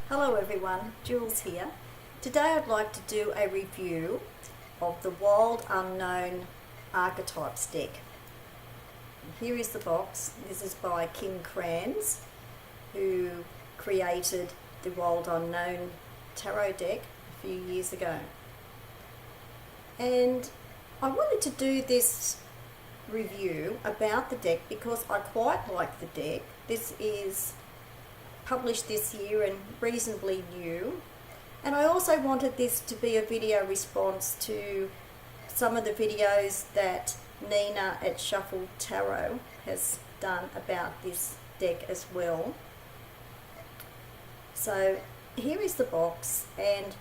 Hello everyone, Jules here. Today I'd like to do a review of the Wild Unknown Archetypes deck. Here is the box. This is by Kim Krans, who created the Wild Unknown Tarot deck a few years ago. And I wanted to do this review about the deck because I quite like the deck. This is published this year and reasonably new, and I also wanted this to be a video response to some of the videos that Nina at Shuffle Tarot has done about this deck as well. So here is the box, and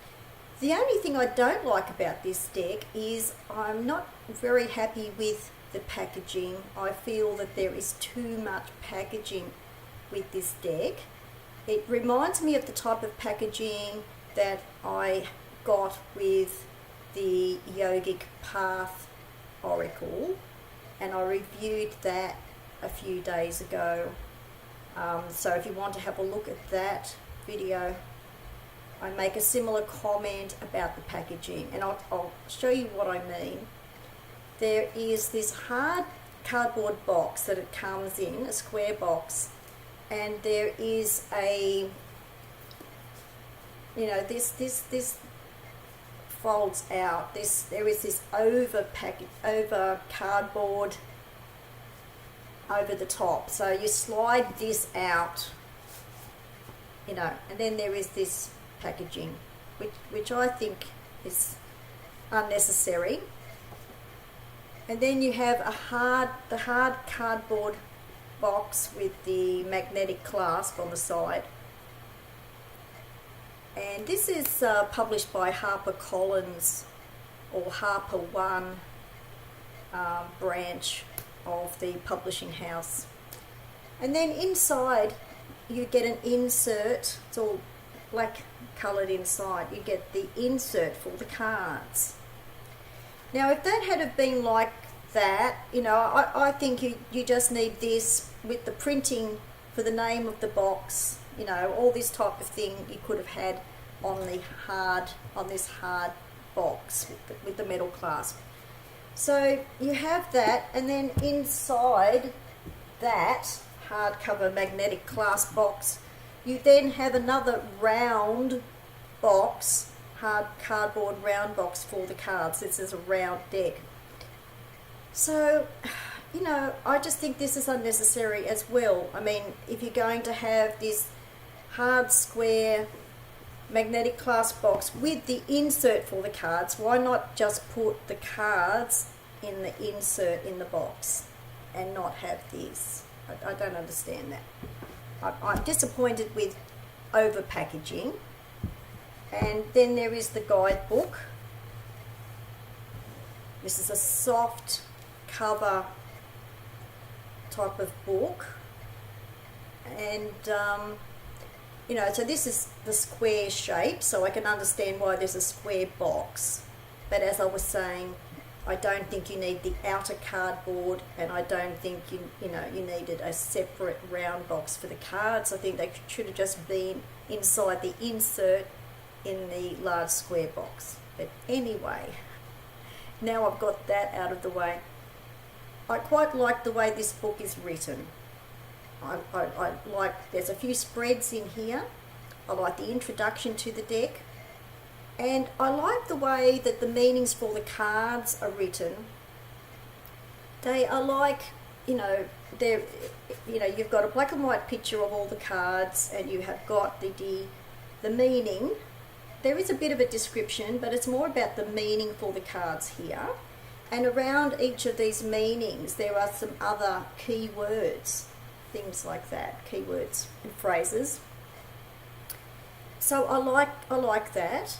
the only thing I don't like about this deck is I'm not very happy with the packaging. I feel that there is too much packaging with this deck. It reminds me of the type of packaging that I got with the Yogic Path Oracle, and I reviewed that a few days ago. So if you want to have a look at that video, I make a similar comment about the packaging, and I'll show you what I mean. There is this hard cardboard box that it comes in, a square box, and there is a, this folds out. There is this over cardboard over the top. So you slide this out, and then there is this packaging, which I think is unnecessary. And then you have the hard cardboard box with the magnetic clasp on the side, and this is published by Harper Collins, or Harper One branch of the publishing house. And then inside you get an insert. It's all black coloured inside. You get the insert for the cards. Now if that had have been like that, I think you just need this with the printing for the name of the box, all this type of thing you could have had on this hard box with the metal clasp. So you have that, and then inside that hardcover magnetic clasp box, you then have another round box, hard cardboard round box for the cards. This is a round deck. So, I just think this is unnecessary as well. I mean, if you're going to have this hard square magnetic clasp box with the insert for the cards, why not just put the cards in the insert in the box and not have this? I don't understand that. I'm disappointed with over packaging. And then there is the guidebook. This is a soft cover type of book, and so this is the square shape, so I can understand why there's a square box, but as I was saying, I don't think you need the outer cardboard, and I don't think you needed a separate round box for the cards. I think they should have just been inside the insert in the large square box. But anyway, now I've got that out of the way, I quite like the way this book is written. I like, there's a few spreads in here. I like the introduction to the deck, and I like the way that the meanings for the cards are written. They are like, they're, you've got a black and white picture of all the cards, and you have got the meaning. There is a bit of a description, but it's more about the meaning for the cards here. And around each of these meanings, there are some other key words, things like that, keywords and phrases. So I like that.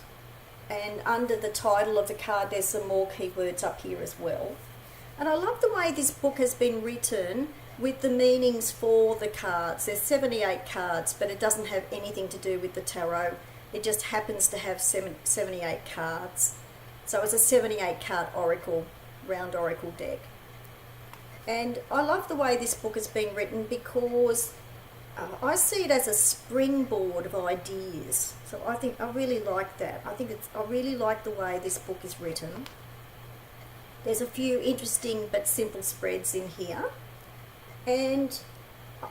And under the title of the card, there's some more keywords up here as well. And I love the way this book has been written with the meanings for the cards. There's 78 cards, but it doesn't have anything to do with the tarot. It just happens to have 78 cards. So it's a 78 card oracle, round oracle deck. And I love the way this book has been written because I see it as a springboard of ideas. So I think I really like that. I really like the way this book is written. There's a few interesting but simple spreads in here, and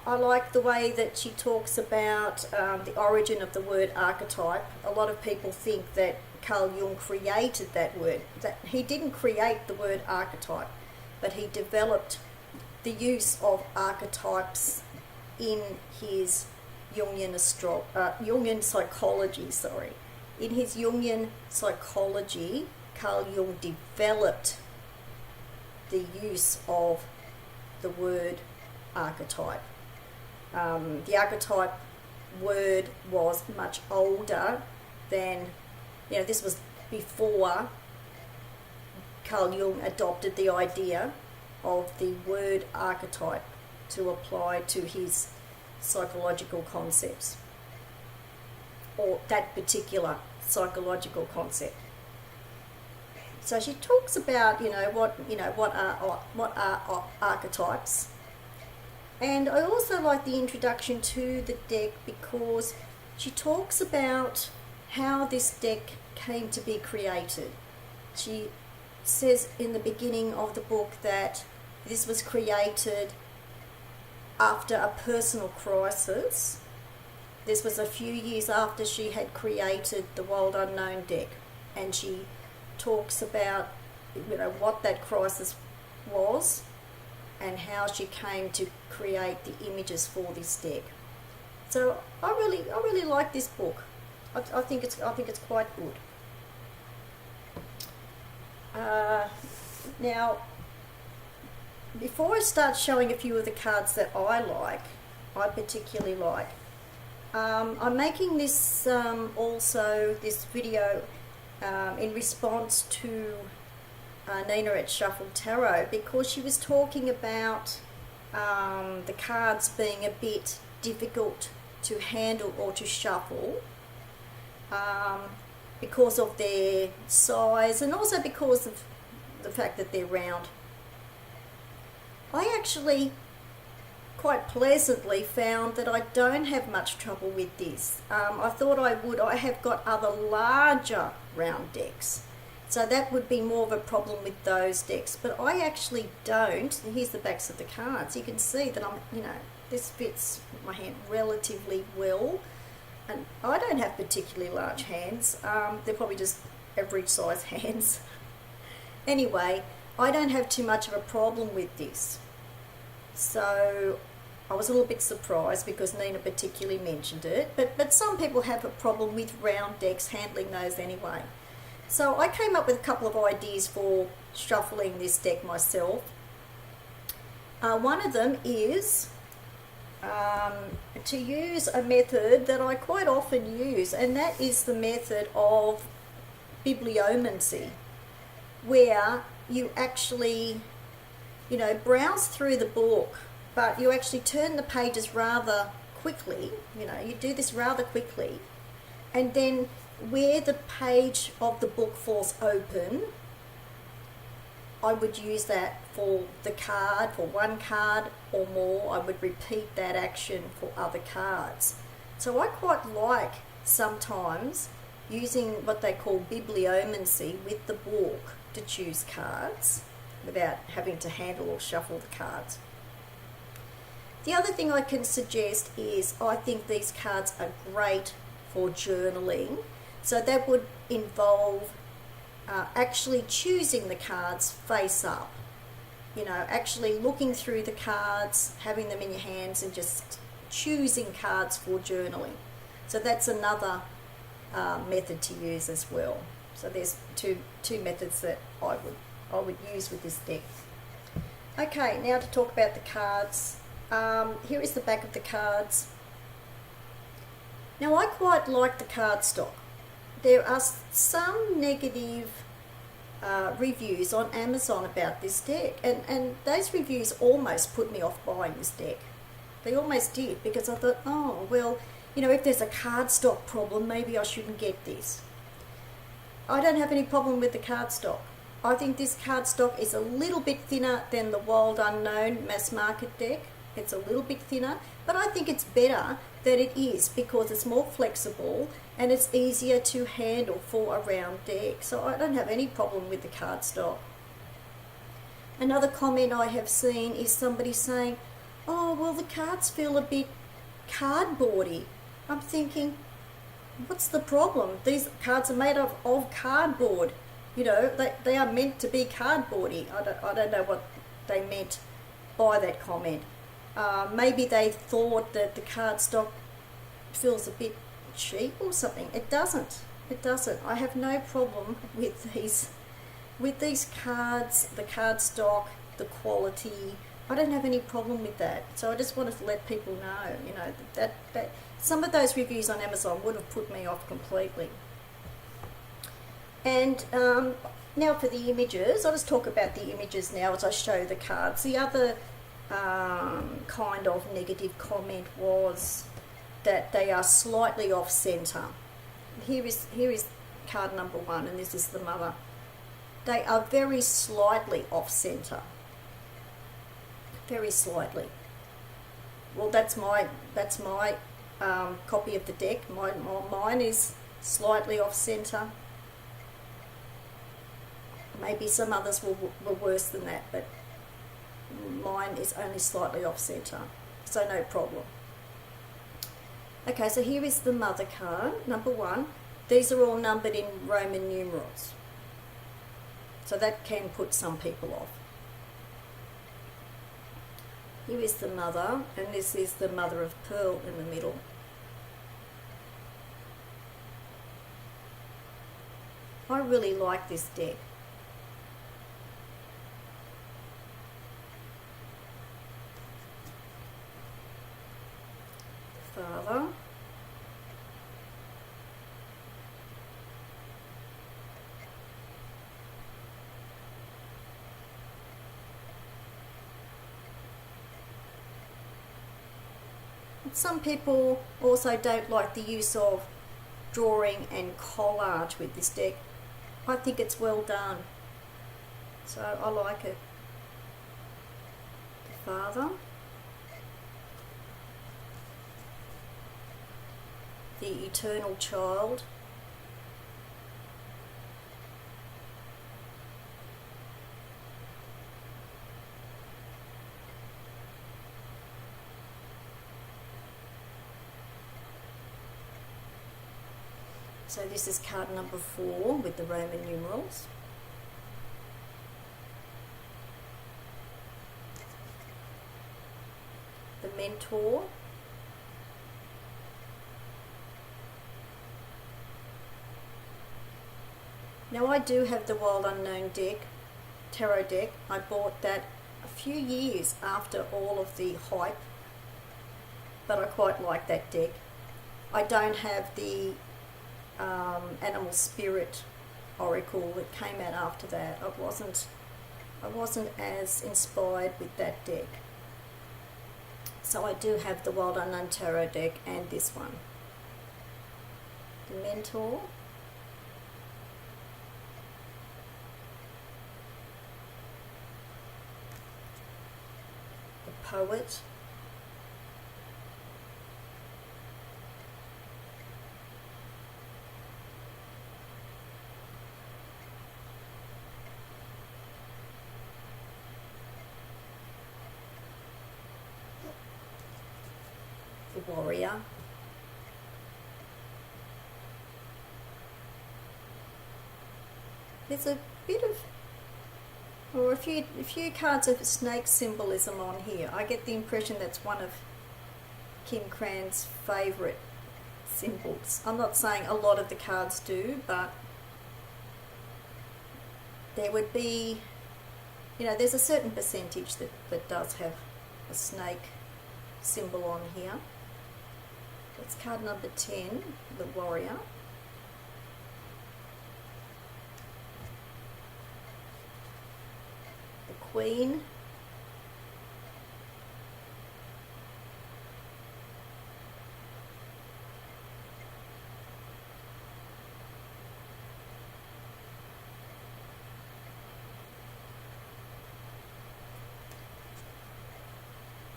I like the way that she talks about the origin of the word archetype. A lot of people think that Carl Jung created that word. That he didn't create the word archetype, but he developed the use of archetypes in his Jungian psychology. In his Jungian psychology, Carl Jung developed the use of the word archetype. The archetype word was much older than, this was before Carl Jung adopted the idea of the word archetype to apply to his psychological concepts, or that particular psychological concept. So she talks about what are archetypes, and I also like the introduction to the deck because she talks about how this deck came to be created. She says in the beginning of the book that this was created after a personal crisis. This was a few years after she had created the Wild Unknown deck, and she talks about what that crisis was and how she came to create the images for this deck. So I really like this book. I think it's quite good. Now, before I start showing a few of the cards that I particularly like, I'm making this this video in response to Nina at Shuffle Tarot, because she was talking about the cards being a bit difficult to handle or to shuffle because of their size, and also because of the fact that they're round. I actually quite pleasantly found that I don't have much trouble with this. I thought I would. I have got other larger round decks, so that would be more of a problem with those decks, but I actually don't. And here's the backs of the cards. You can see that this fits my hand relatively well, and I don't have particularly large hands. They're probably just average size hands. Anyway, I don't have too much of a problem with this. So I was a little bit surprised because Nina particularly mentioned it, but some people have a problem with round decks, handling those anyway. So I came up with a couple of ideas for shuffling this deck myself. One of them is to use a method that I quite often use, and that is the method of bibliomancy, where you actually browse through the book, but you actually turn the pages rather quickly. You do this rather quickly, and then where the page of the book falls open, I would use that for the card, for one card or more. I would repeat that action for other cards. So I quite like sometimes using what they call bibliomancy with the book to choose cards without having to handle or shuffle the cards. The other thing I can suggest is I think these cards are great for journaling. So that would involve actually choosing the cards face up. Actually looking through the cards, having them in your hands, and just choosing cards for journaling. So that's another method to use as well. So there's two methods that I would use with this deck. Okay, now to talk about the cards. Here is the back of the cards. Now I quite like the cardstock. There are some negative reviews on Amazon about this deck, and those reviews almost put me off buying this deck. They almost did, because I thought, oh well, if there's a cardstock problem, maybe I shouldn't get this. I don't have any problem with the cardstock. I think this cardstock is a little bit thinner than the Wild Unknown mass market deck, It's a little bit thinner, but I think it's better that it is because it's more flexible and it's easier to handle for a round deck. So I don't have any problem with the cardstock. Another comment I have seen is somebody saying, oh, well, the cards feel a bit cardboardy. I'm thinking, what's the problem? These cards are made of cardboard. You know, they are meant to be cardboardy. I don't know what they meant by that comment. Maybe they thought that the cardstock feels a bit cheap or something. It doesn't. It doesn't. I have no problem with these cards, the cardstock, the quality. I don't have any problem with that. So I just wanted to let people know, you know, that some of those reviews on Amazon would have put me off completely. And now for the images, I'll just talk about the images now as I show the cards. The other kind of negative comment was that they are slightly off centre. Here is card number 1, and this is the mother. They are very slightly off centre. Very slightly. Well, that's my copy of the deck. Mine is slightly off centre. Maybe some others were worse than that, but mine is only slightly off centre, so no problem. Okay, so here is the mother card, number 1. These are all numbered in Roman numerals, so that can put some people off. Here is the mother, and this is the mother of pearl in the middle. I really like this deck. Father. Some people also don't like the use of drawing and collage with this deck. I think it's well done, so I like it. The Father. The Eternal Child. So this is card number 4 with the Roman numerals. The Mentor. Now I do have the Wild Unknown deck, tarot deck. I bought that a few years after all of the hype, but I quite like that deck. I don't have the Animal Spirit Oracle that came out after that. I wasn't as inspired with that deck. So I do have the Wild Unknown Tarot deck and this one. The Mentor. The Poet. The Warrior. There's a bit of, or a few cards of snake symbolism on here. I get the impression that's one of Kim Krans' favourite symbols. I'm not saying a lot of the cards do, but there would be, you know, there's a certain percentage that does have a snake symbol on here. That's card number 10, the Warrior. The Queen.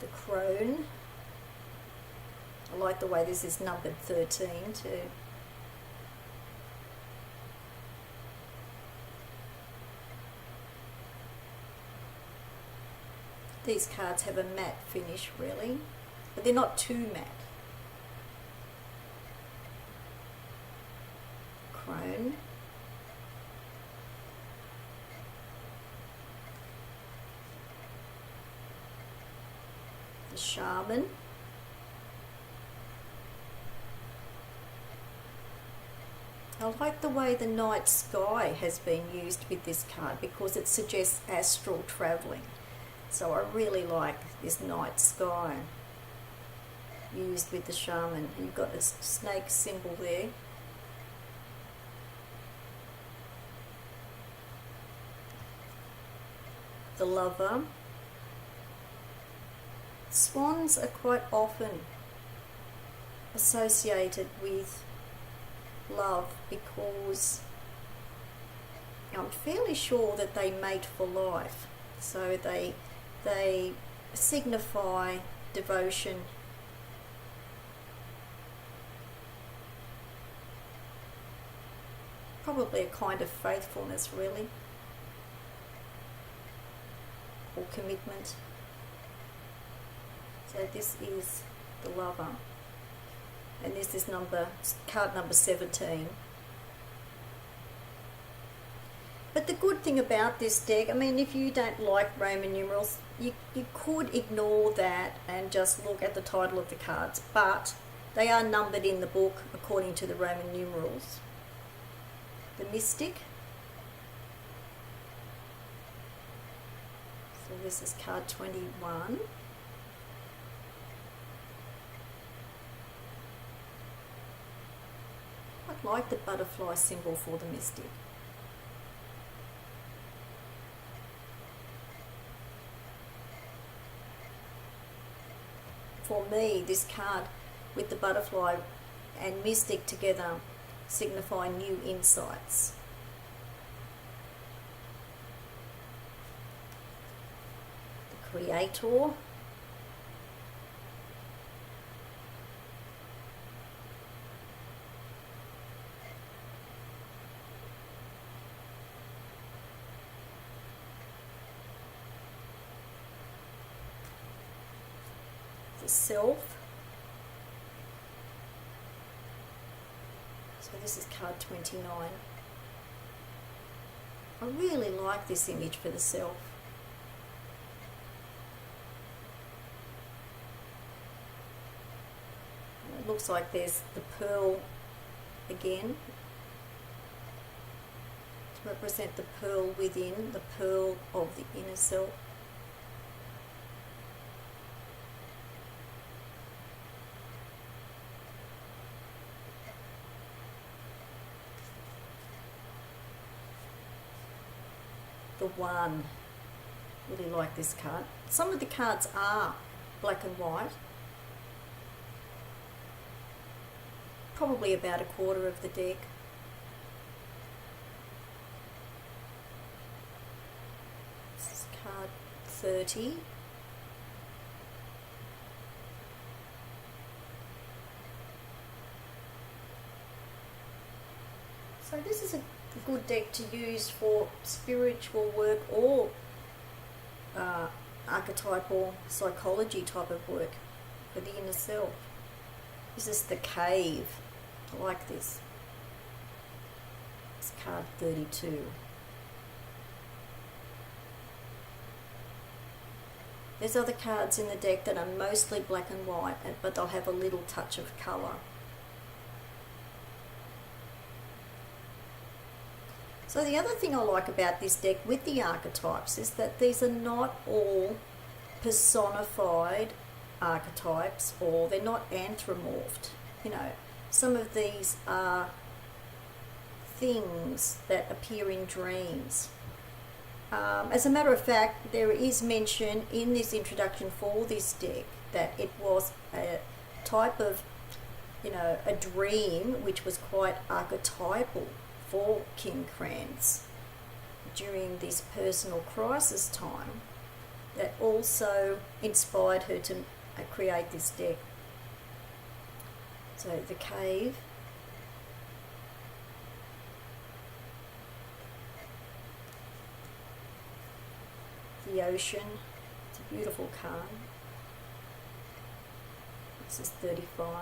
The crone. I like the way this is numbered 13 too. These cards have a matte finish really, but they're not too matte. Crone. The Shaman. I like the way the night sky has been used with this card because it suggests astral travelling. So I really like this night sky used with the Shaman. You've got a snake symbol there. The Lover. Swans are quite often associated with love because I'm fairly sure that they mate for life. So they signify devotion. Probably a kind of faithfulness really, or commitment. So this is the Lover, and this is card number 17. But the good thing about this deck, I mean, if you don't like Roman numerals, you could ignore that and just look at the title of the cards, but they are numbered in the book according to the Roman numerals. The Mystic. So this is card 21. I like the butterfly symbol for the Mystic. For me, this card with the butterfly and Mystic together signify new insights. The Creator. The Self. So this is card 29. I really like this image for the Self. And it looks like there's the pearl again, to represent the pearl within, the pearl of the inner self. The One. Really like this card. Some of the cards are black and white. Probably about a quarter of the deck. This is card 30. So this is a good deck to use for spiritual work or archetypal psychology type of work for the inner self. This is the Cave. I like this. It's card 32. There's other cards in the deck that are mostly black and white, but they'll have a little touch of colour. So the other thing I like about this deck with the archetypes is that these are not all personified archetypes, or they're not anthropomorphed. You know, some of these are things that appear in dreams. As a matter of fact, there is mention in this introduction for this deck that it was a type of, you know, a dream which was quite archetypal for Kim Krans during this personal crisis time, that also inspired her to create this deck. So the cave, the ocean, it's a beautiful card. This is 35.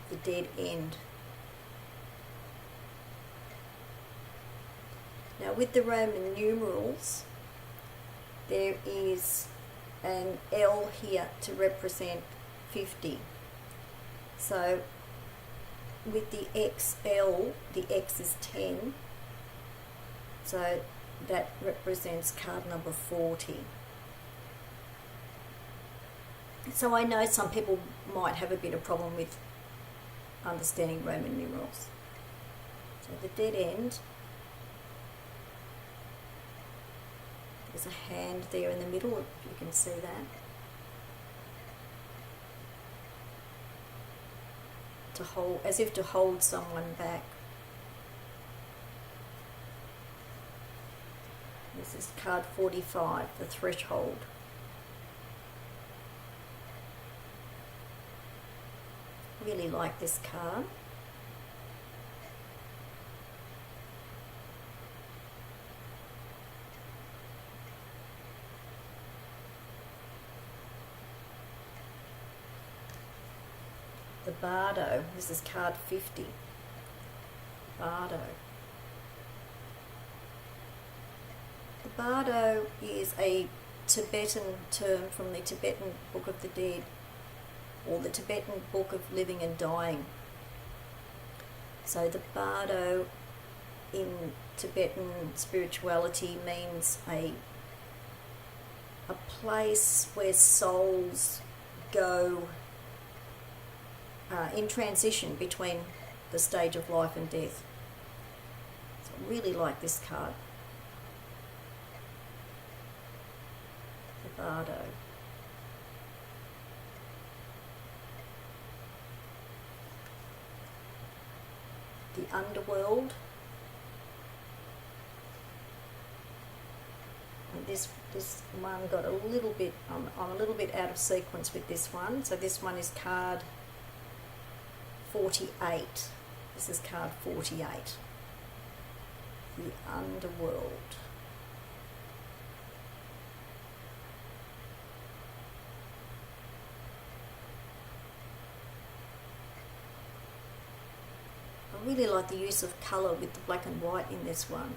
The dead end. Now with the Roman numerals, there is an L here to represent 50. So with the XL, the X is 10. So that represents card number 40. So I know some people might have a bit of problem with understanding Roman numerals. So the dead end, there's a hand there in the middle, if you can see that. To hold, as if to hold someone back. This is card 45, the threshold. Really like this card. The Bardo, this is card 50. Bardo. The Bardo is a Tibetan term from the Tibetan Book of the Dead, or the Tibetan Book of Living and Dying. So the Bardo in Tibetan spirituality means a place where souls go in transition between the stage of life and death. So I really like this card. The Bardo. The Underworld. And this one got a little bit, I'm a little bit out of sequence with this one. So this one is card 48. This is card 48. The Underworld. I really like the use of colour with the black and white in this one.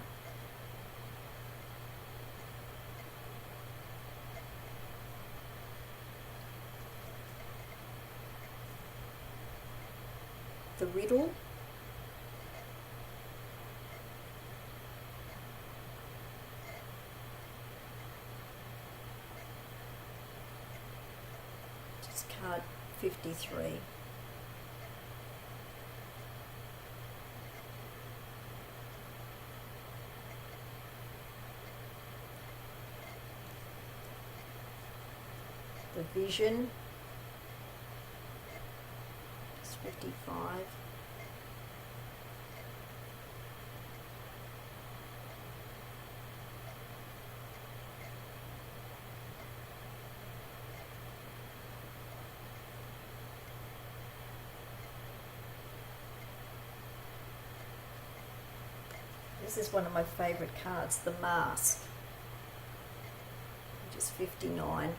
The Riddle. Just card 53. The Vision. 55. This is one of my favourite cards, the Mask, which is 59.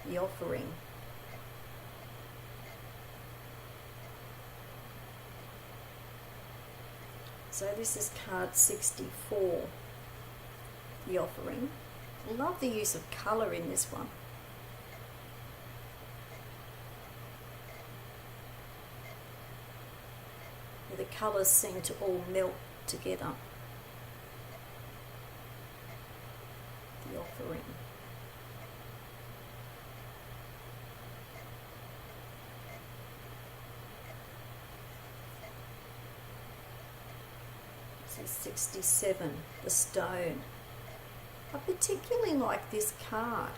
The Offering. So this is card 64, The Offering. I love the use of colour in this one. The colours seem to all melt together. The offering. This is 67, the stone. I particularly like this card.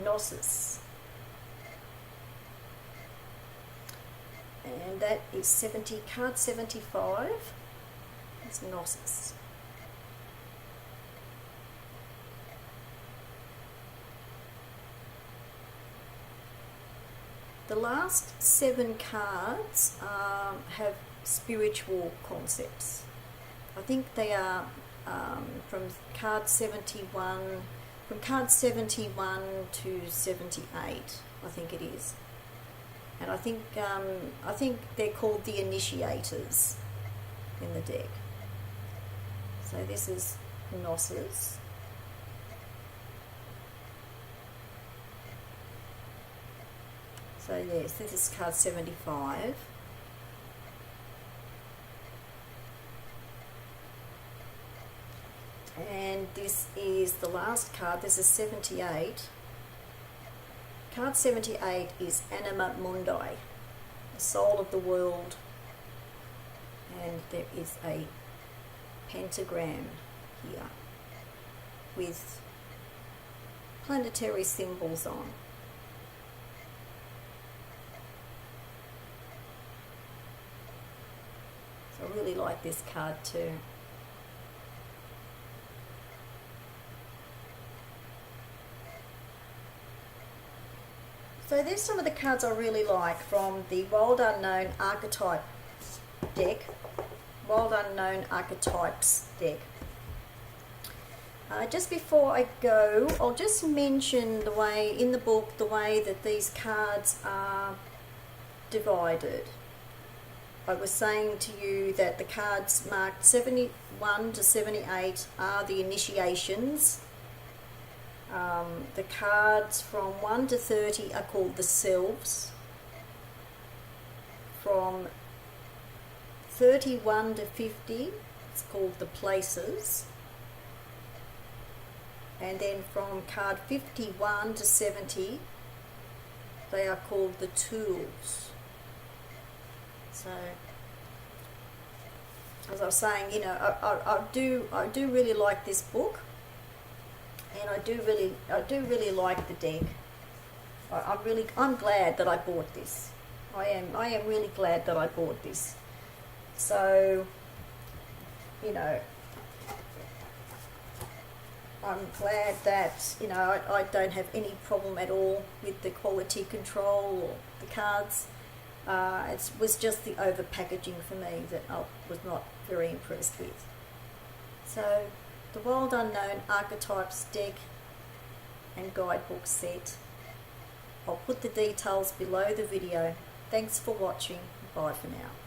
Gnosis, and that is 70, card 75. It's Gnosis. The last 7 cards have spiritual concepts. I think they are from card 71. From card 71 to 78, I think it is, and I think they're called the initiators in the deck. So this is Gnosis. So yes, this is card 75. And this is the last card. This is 78. Card 78 is Anima Mundi, the soul of the world. And there is a pentagram here with planetary symbols on. So I really like this card too. So there's some of the cards I really like from the Wild Unknown Archetype deck, Wild Unknown Archetypes deck. Just before I go, I'll just mention the way, in the book, the way that these cards are divided. I was saying to you that the cards marked 71 to 78 are the initiations. The cards from 1 to 30 are called the Selves. From 31 to 50, it's called the Places. And then from card 51 to 70, they are called the Tools. So, as I was saying, you know, I do really like this book. And I do really like the deck. I'm glad that I bought this. I am really glad that I bought this. So, you know, I'm glad that, you know, I don't have any problem at all with the quality control or the cards. It was just the over packaging for me that I was not very impressed with. So, the Wild Unknown Archetypes deck and guidebook set. I'll put the details below the video. Thanks for watching. Bye for now.